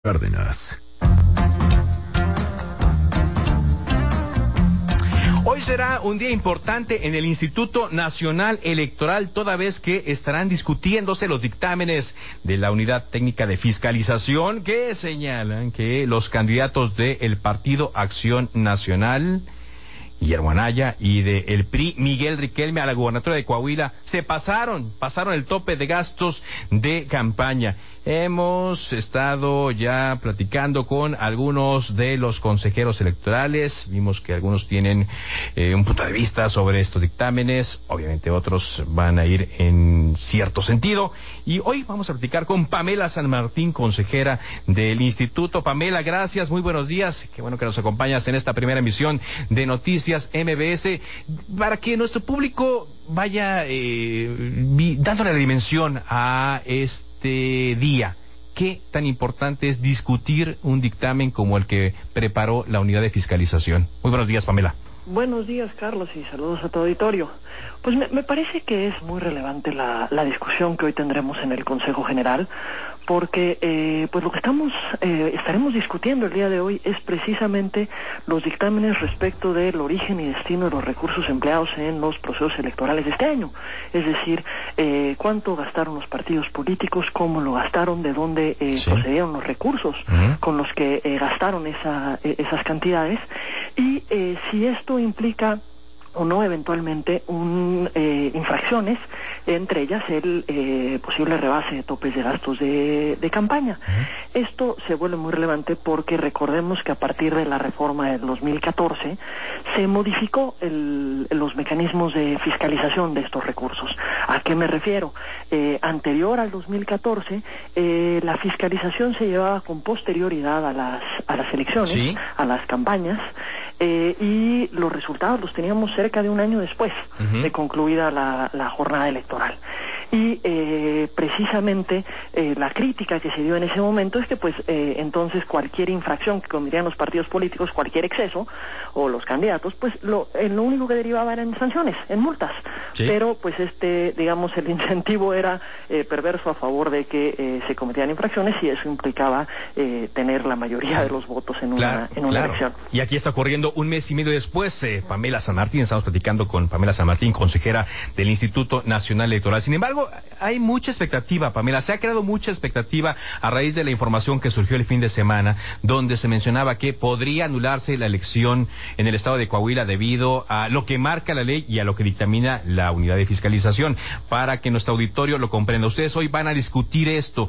Cárdenas. Hoy será un día importante en el Instituto Nacional Electoral, toda vez que estarán discutiéndose los dictámenes de la Unidad Técnica de Fiscalización que señalan que los candidatos del Partido Acción Nacional, Guillermo Anaya, y del PRI, Miguel Riquelme, a la gubernatura de Coahuila, se pasaron el tope de gastos de campaña. Hemos estado ya platicando con algunos de los consejeros electorales. Vimos que algunos tienen un punto de vista sobre estos dictámenes. Obviamente otros van a ir en cierto sentido. Y hoy vamos a platicar con Pamela San Martín, consejera del instituto. Pamela, gracias, muy buenos días. Qué bueno que nos acompañas en esta primera emisión de Noticias MBS, para que nuestro público vaya dándole la dimensión a este día. ¿Qué tan importante es discutir un dictamen como el que preparó la unidad de fiscalización? Muy buenos días, Pamela. Buenos días, Carlos, y saludos a tu auditorio. Pues me parece que es muy relevante la discusión que hoy tendremos en el Consejo General, porque pues lo que estaremos discutiendo el día de hoy es precisamente los dictámenes respecto del origen y destino de los recursos empleados en los procesos electorales de este año. Es decir, cuánto gastaron los partidos políticos, cómo lo gastaron, de dónde procedieron los recursos con los que gastaron esas cantidades, y si esto implica o no eventualmente infracciones, entre ellas el posible rebase de topes de gastos de campaña. Esto se vuelve muy relevante porque recordemos que a partir de la reforma del 2014 se modificó los mecanismos de fiscalización de estos recursos. ¿A qué me refiero? Anterior al 2014 la fiscalización se llevaba con posterioridad a las elecciones, ¿sí?, a las campañas, y los resultados los teníamos cerca de un año después de concluida la jornada electoral. Y precisamente la crítica que se dio en ese momento es que pues entonces cualquier infracción que cometían los partidos políticos, cualquier exceso, o los candidatos, pues lo único que derivaba eran sanciones, en multas. ¿Sí? Pero pues digamos, el incentivo era perverso a favor de que se cometían infracciones, y eso implicaba tener la mayoría de los votos en una elección. Y aquí está ocurriendo un mes y medio después. Pamela San Martín, estamos platicando con Pamela San Martín, consejera del Instituto Nacional Electoral. Sin embargo, hay mucha expectativa, Pamela, se ha creado mucha expectativa a raíz de la información que surgió el fin de semana, donde se mencionaba que podría anularse la elección en el estado de Coahuila debido a lo que marca la ley y a lo que dictamina la unidad de fiscalización. Para que nuestro auditorio lo comprenda, ustedes hoy van a discutir esto.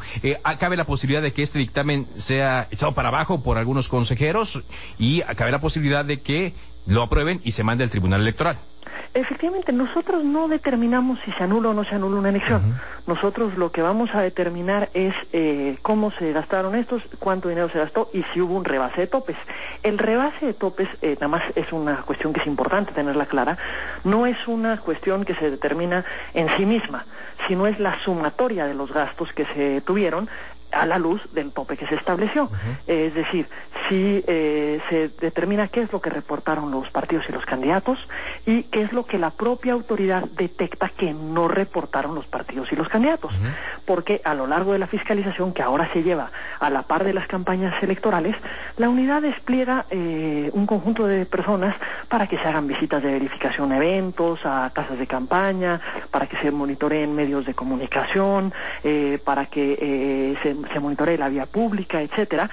¿Cabe la posibilidad de que este dictamen sea echado para abajo por algunos consejeros? Y cabe la posibilidad de que lo aprueben y se mande al Tribunal Electoral. Efectivamente, nosotros no determinamos si se anula o no se anula una elección. Nosotros lo que vamos a determinar es cómo se gastaron estos, cuánto dinero se gastó y si hubo un rebase de topes. El rebase de topes, nada más es una cuestión que es importante tenerla clara, no es una cuestión que se determina en sí misma, sino es la sumatoria de los gastos que se tuvieron a la luz del tope que se estableció. Es decir, si se determina qué es lo que reportaron los partidos y los candidatos y qué es lo que la propia autoridad detecta que no reportaron los partidos y los candidatos. Porque a lo largo de la fiscalización, que ahora se lleva a la par de las campañas electorales, la unidad despliega un conjunto de personas para que se hagan visitas de verificación a eventos, a casas de campaña, para que se monitoreen medios de comunicación, para que se monitoree la vía pública, etcétera.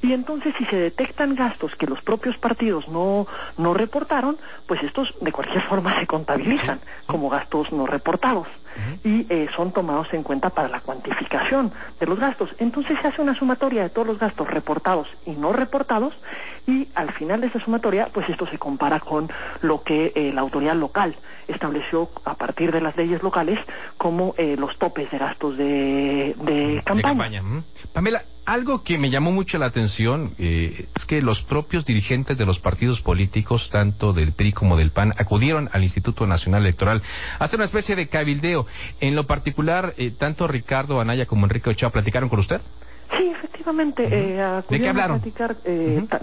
Y entonces, si se detectan gastos que los propios partidos no reportaron, pues estos de cualquier forma se contabilizan como gastos no reportados y son tomados en cuenta para la cuantificación de los gastos. Entonces se hace una sumatoria de todos los gastos reportados y no reportados, y al final de esta sumatoria, pues esto se compara con lo que la autoridad local estableció a partir de las leyes locales como los topes de gastos de campaña. Pamela, algo que me llamó mucho la atención es que los propios dirigentes de los partidos políticos, tanto del PRI como del PAN, acudieron al Instituto Nacional Electoral a hacer una especie de cabildeo. En lo particular, tanto Ricardo Anaya como Enrique Ochoa, ¿platicaron con usted? Sí, efectivamente, ¿De qué hablaron? a platicar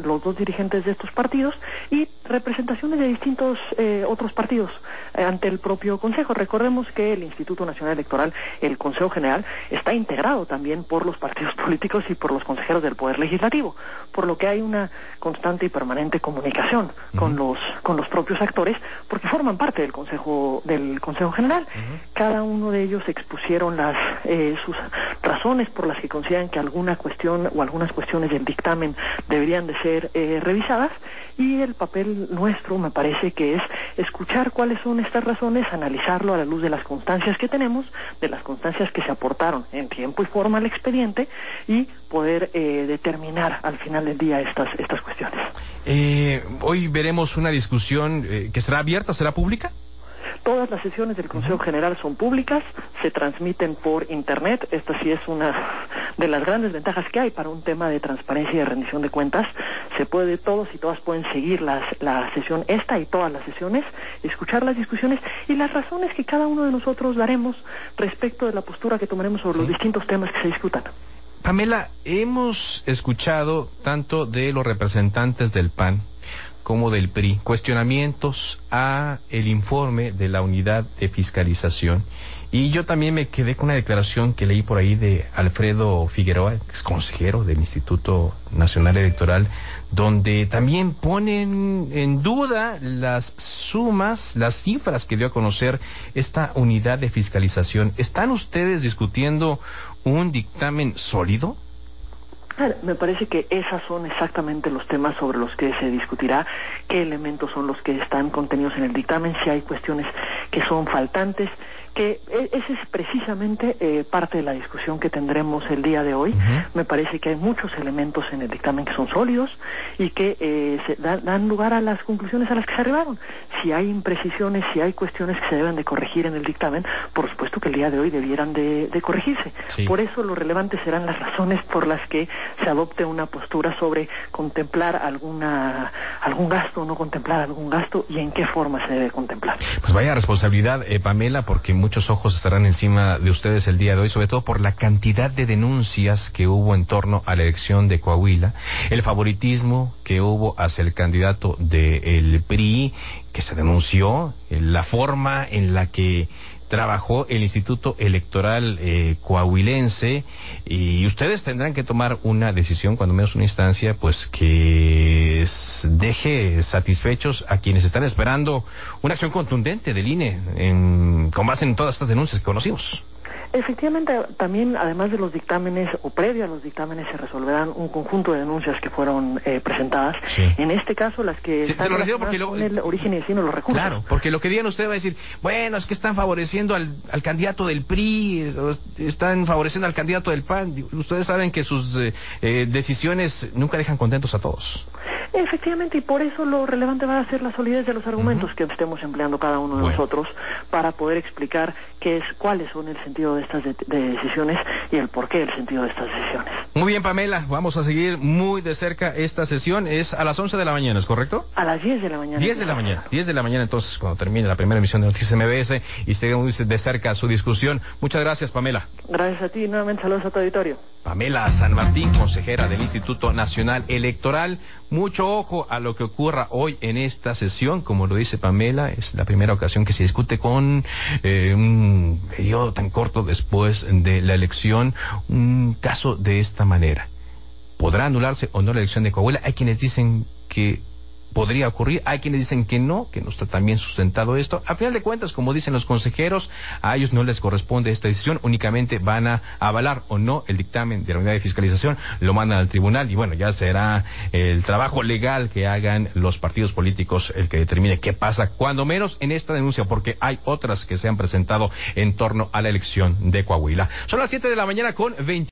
los dos dirigentes de estos partidos y representaciones de distintos otros partidos ante el propio Consejo. Recordemos que el Instituto Nacional Electoral, el Consejo General, está integrado también por los partidos políticos y por los consejeros del Poder Legislativo, por lo que hay una constante y permanente comunicación con los propios actores, porque forman parte del Consejo General. Cada uno de ellos expusieron sus razones por las que consideran que alguna cuestión o algunas cuestiones del dictamen deberían de ser revisadas, y el papel nuestro me parece que es escuchar cuáles son estas razones, analizarlo a la luz de las constancias que tenemos, de las constancias que se aportaron en tiempo y forma al expediente, y poder determinar al final del día estas cuestiones. Hoy veremos una discusión que será abierta, será pública. Todas las sesiones del Consejo General son públicas, se transmiten por internet. Esta sí es una de las grandes ventajas que hay para un tema de transparencia y de rendición de cuentas. Todos y todas pueden seguir la sesión, esta y todas las sesiones, escuchar las discusiones y las razones que cada uno de nosotros daremos respecto de la postura que tomaremos sobre los distintos temas que se discutan. Pamela, hemos escuchado tanto de los representantes del PAN como del PRI cuestionamientos a el informe de la unidad de fiscalización, y yo también me quedé con una declaración que leí por ahí de Alfredo Figueroa, ex consejero del Instituto Nacional Electoral, donde también ponen en duda las sumas, las cifras que dio a conocer esta unidad de fiscalización. ¿Están ustedes discutiendo un dictamen sólido? Me parece que esos son exactamente los temas sobre los que se discutirá, qué elementos son los que están contenidos en el dictamen, si hay cuestiones que son faltantes, que ese es precisamente parte de la discusión que tendremos el día de hoy. Me parece que hay muchos elementos en el dictamen que son sólidos y que dan lugar a las conclusiones a las que se arribaron. Si hay imprecisiones, si hay cuestiones que se deben de corregir en el dictamen, por supuesto que el día de hoy debieran de corregirse. Sí. Por eso lo relevante serán las razones por las que se adopte una postura sobre contemplar algún gasto o no contemplar algún gasto, y en qué forma se debe contemplar. Pues vaya responsabilidad, Pamela, porque muchos ojos estarán encima de ustedes el día de hoy, sobre todo por la cantidad de denuncias que hubo en torno a la elección de Coahuila, el favoritismo que hubo hacia el candidato del PRI, que se denunció, la forma en la que trabajó el Instituto Electoral coahuilense, y ustedes tendrán que tomar una decisión, cuando menos una instancia, pues que deje satisfechos a quienes están esperando una acción contundente del INE con base en todas estas denuncias que conocimos. Efectivamente, también, además de los dictámenes, o previo a los dictámenes, se resolverán un conjunto de denuncias que fueron presentadas. Sí. En este caso, las que están relacionadas con el origen y destino de los recursos. Claro, porque lo que digan ustedes va a decir, bueno, es que están favoreciendo al candidato del PRI, están favoreciendo al candidato del PAN. Ustedes saben que sus decisiones nunca dejan contentos a todos. Efectivamente, y por eso lo relevante va a ser la solidez de los argumentos que estemos empleando cada uno de nosotros para poder explicar cuáles son el sentido de estas decisiones y el porqué del sentido de estas decisiones. Muy bien, Pamela, vamos a seguir muy de cerca esta sesión. Es a las 11 de la mañana, ¿es correcto? A las 10 de la mañana. 10 de la mañana, 10 de la mañana, entonces, cuando termine la primera emisión de Noticias MBS y seguimos muy de cerca su discusión. Muchas gracias, Pamela. Gracias a ti, nuevamente saludos a tu auditorio. Pamela San Martín, consejera del Instituto Nacional Electoral. Mucho ojo a lo que ocurra hoy en esta sesión. Como lo dice Pamela, es la primera ocasión que se discute con un periodo tan corto después de la elección un caso de esta manera. ¿Podrá anularse o no la elección de Coahuila? Hay quienes dicen que podría ocurrir, hay quienes dicen que no está tan bien sustentado esto. A final de cuentas, como dicen los consejeros, a ellos no les corresponde esta decisión, únicamente van a avalar o no el dictamen de la unidad de fiscalización, lo mandan al tribunal y bueno, ya será el trabajo legal que hagan los partidos políticos el que determine qué pasa, cuando menos en esta denuncia, porque hay otras que se han presentado en torno a la elección de Coahuila. Son las 7 de la mañana con 20.